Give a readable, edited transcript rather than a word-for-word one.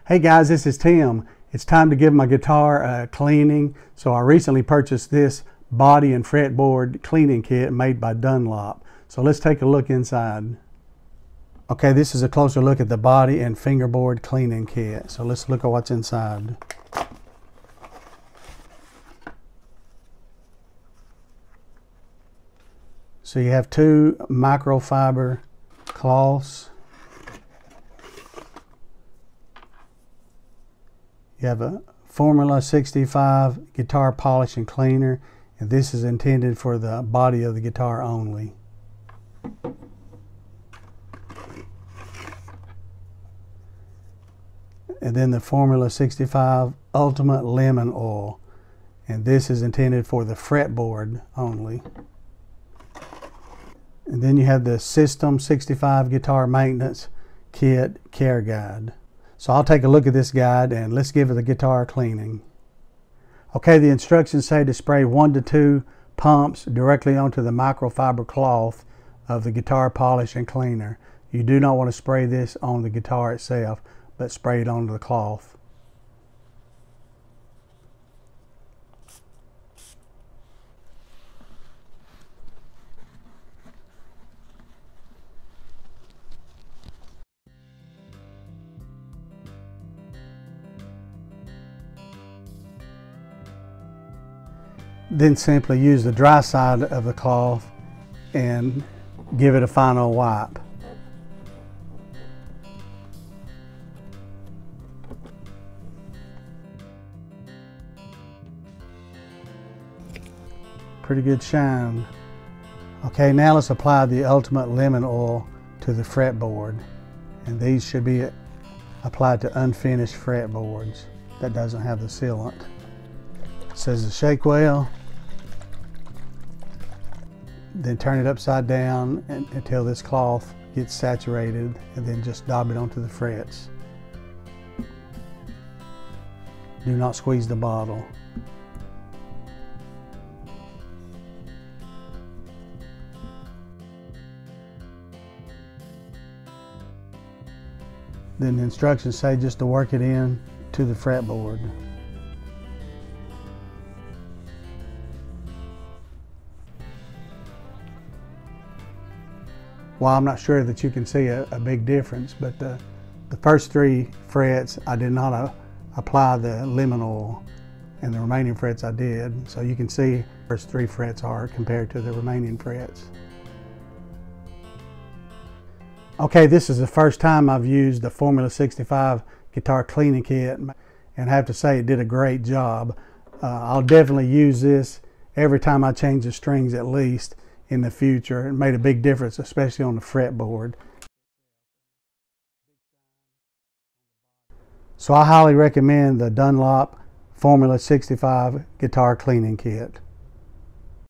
Hey guys, this is Tim. It's time to give my guitar a cleaning. So I recently purchased this body and fretboard cleaning kit made by Dunlop. So let's take a look inside. Okay, this is a closer look at the body and fingerboard cleaning kit. So let's look at what's inside. So you have two microfiber cloths. You have a Formula 65 guitar polish and cleaner, and this is intended for the body of the guitar only. And then the Formula 65 Ultimate Lemon Oil, and this is intended for the fretboard only. And then you have the System 65 Guitar Maintenance Kit Care Guide. So I'll take a look at this guide and let's give it a guitar cleaning. Okay, the instructions say to spray 1 to 2 pumps directly onto the microfiber cloth of the guitar polish and cleaner. You do not want to spray this on the guitar itself, but spray it onto the cloth. Then simply use the dry side of the cloth and give it a final wipe. Pretty good shine. Okay, now let's apply the Ultimate Lemon Oil to the fretboard. And these should be applied to unfinished fretboards that doesn't have the sealant. It says to shake well, then turn it upside down until this cloth gets saturated, and then just dab it onto the frets. Do not squeeze the bottle. Then the instructions say just to work it in to the fretboard. Well, I'm not sure that you can see a big difference, but the first 3 frets I did not apply the lemon oil, and the remaining frets I did. So you can see the first 3 frets are compared to the remaining frets. Okay, this is the first time I've used the Formula 65 guitar cleaning kit, and I have to say it did a great job. I'll definitely use this every time I change the strings at least in the future. It made a big difference, especially on the fretboard. So I highly recommend the Dunlop Formula 65 guitar cleaning kit.